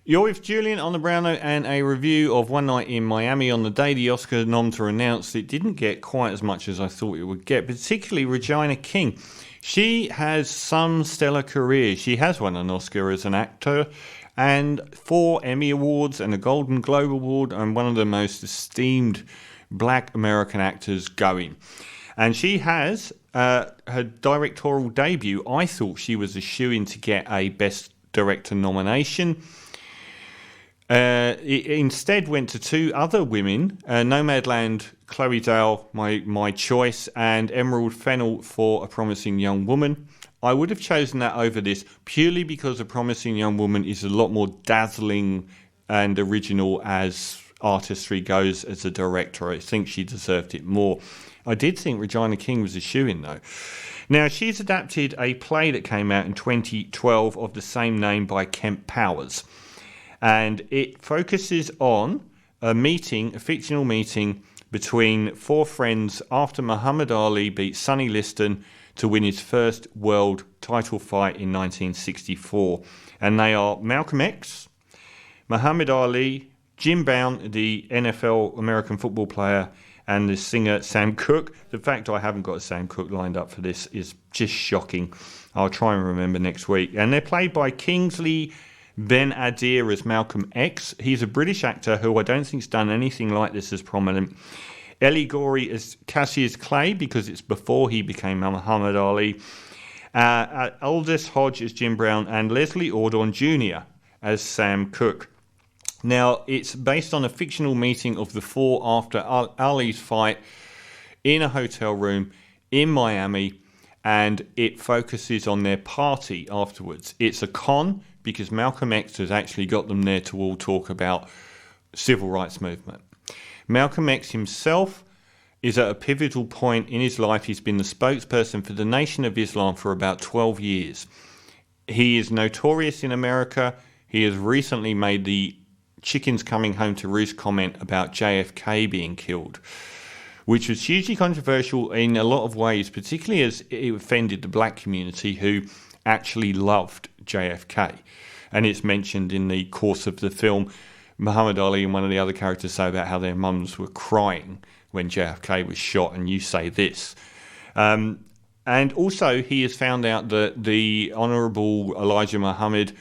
You're with Julian on the Brown Note and a review of One Night in Miami on the day the Oscar noms were announced. It didn't get quite as much as I thought it would get, particularly Regina King. She has some stellar career. She has won an Oscar as an actor and 4 Emmy Awards and a Golden Globe Award, and one of the most esteemed black American actors going. And she has her directorial debut. I thought she was a shoo-in to get a Best Director nomination. It instead went to 2 other women, Nomadland, Chloe Dale, my choice, and Emerald Fennell for A Promising Young Woman. I would have chosen that over this purely because A Promising Young Woman is a lot more dazzling and original as artistry goes as a director. I think she deserved it more. I did think Regina King was a shoo-in though. Now, she's adapted a play that came out in 2012 of the same name by Kemp Powers. And it focuses on a fictional meeting between 4 friends after Muhammad Ali beat Sonny Liston to win his first world title fight in 1964. And they are Malcolm X, Muhammad Ali, Jim Brown, the NFL American football player, and the singer Sam Cooke. The fact I haven't got a Sam Cooke lined up for this is just shocking. I'll try and remember next week. And they're played by Kingsley Ben-Adir as Malcolm X. He's a British actor who I don't think's done anything like this as prominent. Ellie Gorey as Cassius Clay because it's before he became Muhammad Ali. Aldous Hodge as Jim Brown, and Leslie Odom Jr. as Sam Cooke. Now, it's based on a fictional meeting of the 4 after Ali's fight in a hotel room in Miami, and it focuses on their party afterwards. It's a con because Malcolm X has actually got them there to all talk about civil rights movement. Malcolm X himself is at a pivotal point in his life. He's been the spokesperson for the Nation of Islam for about 12 years. He is notorious in America. He has recently made the chickens coming home to roost comment about JFK being killed, which was hugely controversial in a lot of ways, particularly as it offended the black community who actually loved JFK. And it's mentioned in the course of the film. Muhammad Ali and one of the other characters say about how their mums were crying when JFK was shot, and you say this. And also he has found out that the Honourable Elijah Muhammad,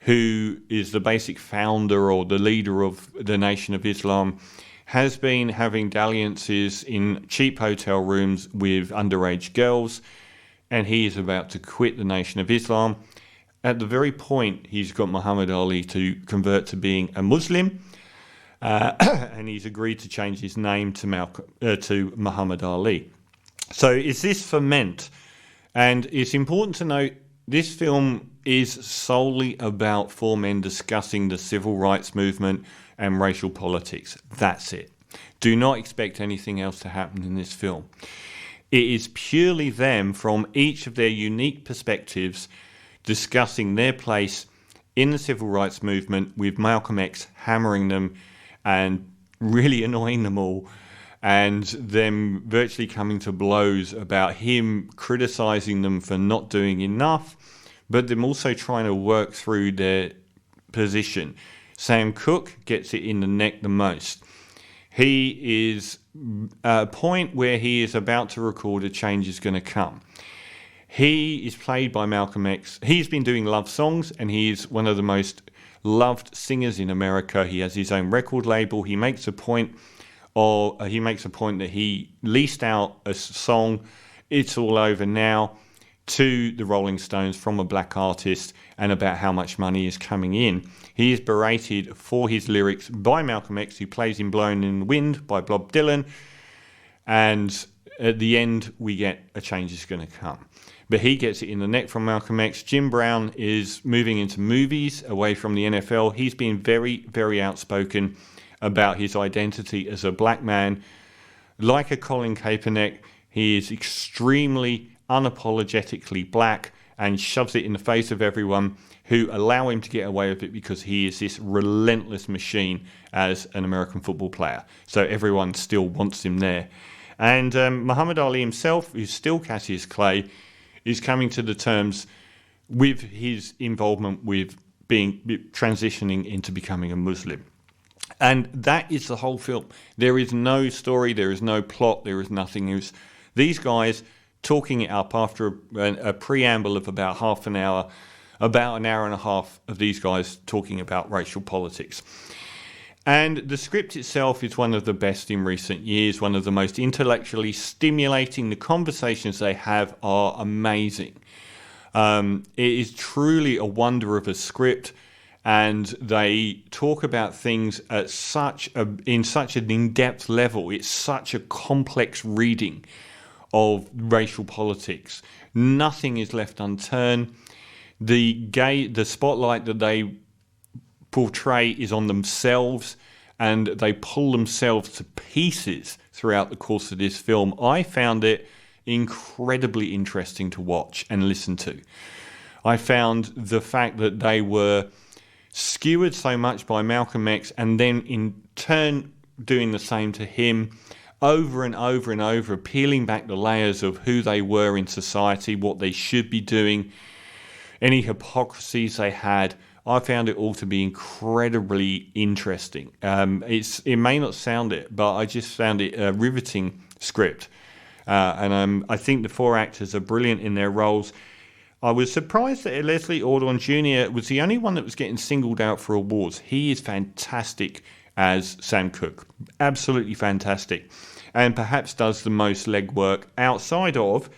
who is the basic founder or the leader of the Nation of Islam, has been having dalliances in cheap hotel rooms with underage girls, and he is about to quit the Nation of Islam. At the very point he's got Muhammad Ali to convert to being a Muslim, and he's agreed to change his name to Muhammad Ali. So is this ferment? And it's important to note this film is solely about 4 men discussing the civil rights movement and racial politics. That's it. Do not expect anything else to happen in this film. It is purely them from each of their unique perspectives discussing their place in the civil rights movement, with Malcolm X hammering them and really annoying them all, and them virtually coming to blows about him criticising them for not doing enough, but them also trying to work through their position. Sam Cooke gets it in the neck the most. He is at a point where he is about to record A Change Is Gonna Come. He is played by Malcolm X. He's been doing love songs, and he is one of the most loved singers in America. He has his own record label. He makes a point that he leased out a song, It's All Over Now, to the Rolling Stones from a black artist, and about how much money is coming in. He is berated for his lyrics by Malcolm X, who plays him Blowing in the Wind by Bob Dylan. And at the end, we get A Change Is Gonna Come. But he gets it in the neck from Malcolm X. Jim Brown is moving into movies away from the NFL. He's been very, very outspoken about his identity as a black man. Like a Colin Kaepernick, he is extremely unapologetically black and shoves it in the face of everyone who allow him to get away with it because he is this relentless machine as an American football player. So everyone still wants him there. And Muhammad Ali himself, who's still Cassius Clay, is coming to the terms with his involvement with transitioning into becoming a Muslim. And that is the whole film. There is no story, there is no plot, there is nothing. It was these guys talking it up after a preamble of about half an hour, about an hour and a half of these guys talking about racial politics. And the script itself is one of the best in recent years, one of the most intellectually stimulating. The conversations they have are amazing. It is truly a wonder of a script, and they talk about things at in such an in-depth level. It's such a complex reading of racial politics. Nothing is left unturned. The spotlight that they portray is on themselves, and they pull themselves to pieces throughout the course of this film. I found it incredibly interesting to watch and listen to. I found the fact that they were skewered so much by Malcolm X, and then in turn doing the same to him over and over and over, peeling back the layers of who they were in society, what they should be doing, any hypocrisies they had. I found it all to be incredibly interesting. It may not sound it, but I just found it a riveting script. And I think the four actors are brilliant in their roles. I was surprised that Leslie Odom Jr. was the only one that was getting singled out for awards. He is fantastic as Sam Cooke. Absolutely fantastic. And perhaps does the most legwork outside of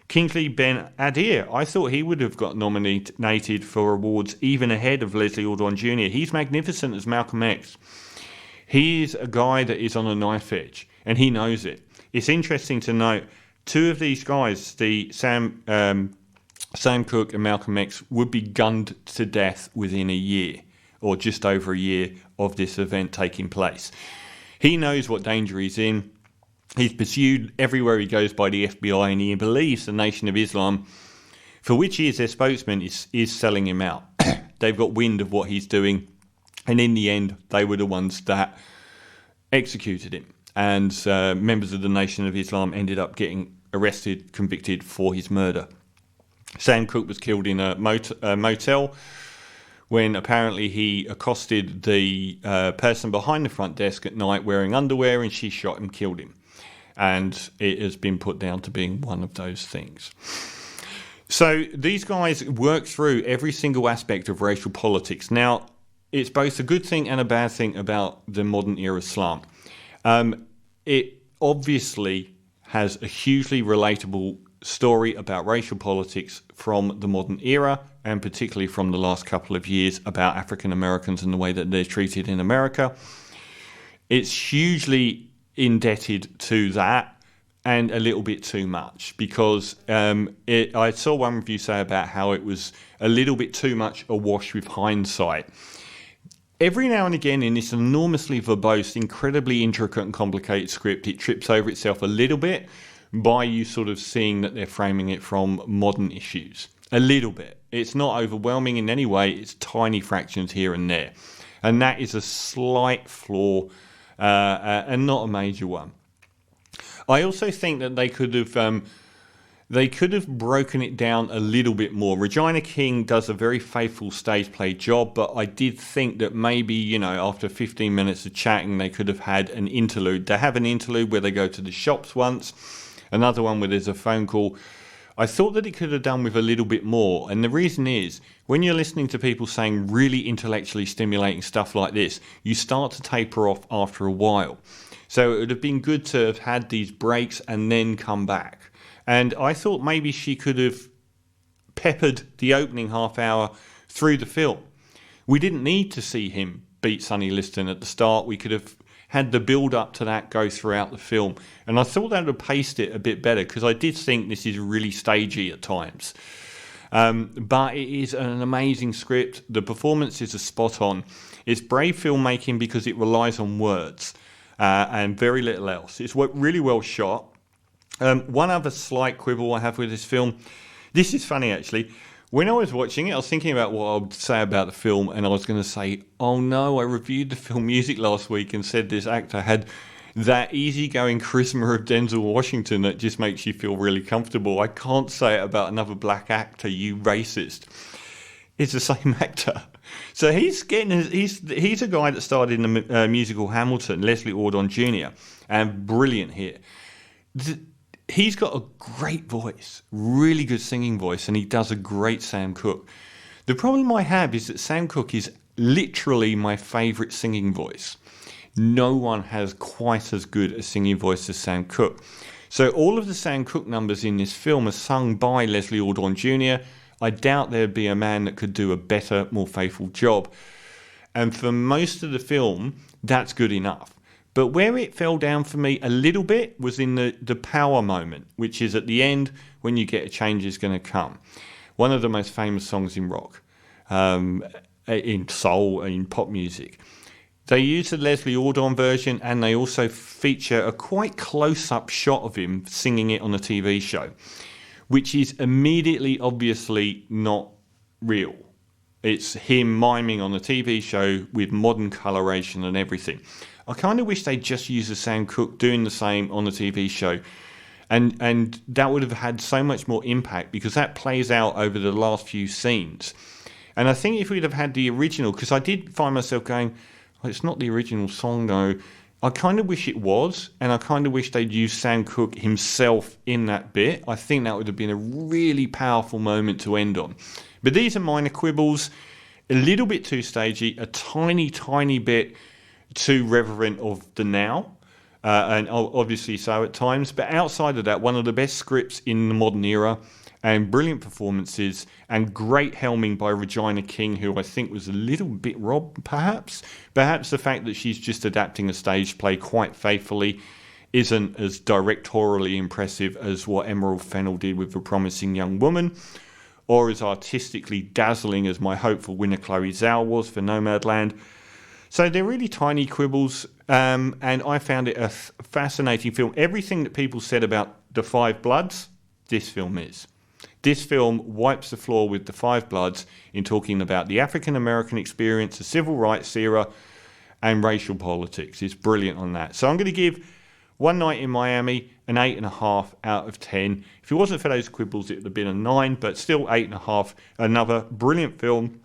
Kingsley Ben-Adir. I thought he would have got nominated for awards even ahead of Leslie Odom Jr. He's magnificent as Malcolm X. He is a guy that is on a knife edge, and he knows it. It's interesting to note, two of these guys, Sam Cooke and Malcolm X, would be gunned to death within a year, or just over a year of this event taking place. He knows what danger he's in. He's pursued everywhere he goes by the FBI, and he believes the Nation of Islam, for which he is their spokesman, is selling him out. They've got wind of what he's doing, and in the end, they were the ones that executed him. And members of the Nation of Islam ended up getting arrested, convicted for his murder. Sam Cooke was killed in a motel when apparently he accosted the person behind the front desk at night wearing underwear, and she shot him, killed him. And it has been put down to being one of those things. So these guys work through every single aspect of racial politics. Now, it's both a good thing and a bad thing about the modern era Islam. It obviously has a hugely relatable story about racial politics from the modern era, and particularly from the last couple of years about African Americans and the way that they're treated in America. It's hugely indebted to that, and a little bit too much, because I saw one review say about how it was a little bit too much awash with hindsight. Every now and again in this enormously verbose, incredibly intricate and complicated script, it trips over itself a little bit by you sort of seeing that they're framing it from modern issues. A little bit. It's not overwhelming in any way, it's tiny fractions here and there. And that is a slight flaw, and not a major one. I also think that they could have broken it down a little bit more. Regina King does a very faithful stage play job, but I did think that maybe, after 15 minutes of chatting, they could have had an interlude. They have an interlude where they go to the shops once, another one where there's a phone call. I thought that it could have done with a little bit more. And the reason is, when you're listening to people saying really intellectually stimulating stuff like this, you start to taper off after a while. So it would have been good to have had these breaks and then come back. And I thought maybe she could have peppered the opening half hour through the film. We didn't need to see him beat Sonny Liston at the start. We could have had the build up to that go throughout the film. And I thought that would have paced it a bit better, because I did think this is really stagey at times. But it is an amazing script. The performances are spot on. It's brave filmmaking because it relies on words and very little else. It's really well shot. One other slight quibble I have with this film. This is funny, actually. When I was watching it, I was thinking about what I would say about the film, and I was going to say, oh no, I reviewed the film Music last week and said this actor had that easygoing charisma of Denzel Washington that just makes you feel really comfortable. I can't say it about another black actor, you racist. It's the same actor. So he's a guy that starred in the musical Hamilton, Leslie Odom Jr., and brilliant here. He's got a great voice, really good singing voice, and he does a great Sam Cooke. The problem I have is that Sam Cooke is literally my favourite singing voice. No one has quite as good a singing voice as Sam Cooke. So all of the Sam Cooke numbers in this film are sung by Leslie Odom Jr. I doubt there'd be a man that could do a better, more faithful job. And for most of the film, that's good enough. But where it fell down for me a little bit was in the power moment, which is at the end when you get a change is going to come. One of the most famous songs in rock, in soul, in pop music. They use the Leslie Odom version, and they also feature a quite close-up shot of him singing it on a TV show, which is immediately obviously not real. It's him miming on a TV show with modern coloration and everything. I kind of wish they'd just used the Sam Cooke doing the same on the TV show. And that would have had so much more impact because that plays out over the last few scenes. And I think if we'd have had the original, because I did find myself going, oh, it's not the original song though. I kind of wish it was, and I kind of wish they'd used Sam Cooke himself in that bit. I think that would have been a really powerful moment to end on. But these are minor quibbles, a little bit too stagey, a tiny, tiny bit too reverent of the now, and obviously so at times. But outside of that, one of the best scripts in the modern era, and brilliant performances, and great helming by Regina King, who I think was a little bit robbed, perhaps. Perhaps the fact that she's just adapting a stage play quite faithfully isn't as directorially impressive as what Emerald Fennell did with A Promising Young Woman, or as artistically dazzling as my hopeful winner Chloe Zhao was for Nomadland. So they're really tiny quibbles, and I found it a fascinating film. Everything that people said about The Five Bloods, this film is. This film wipes the floor with The Five Bloods in talking about the African American experience, the civil rights era, and racial politics. It's brilliant on that. So I'm going to give One Night in Miami an 8.5 out of 10. If it wasn't for those quibbles, it would have been a 9, but still 8.5. Another brilliant film.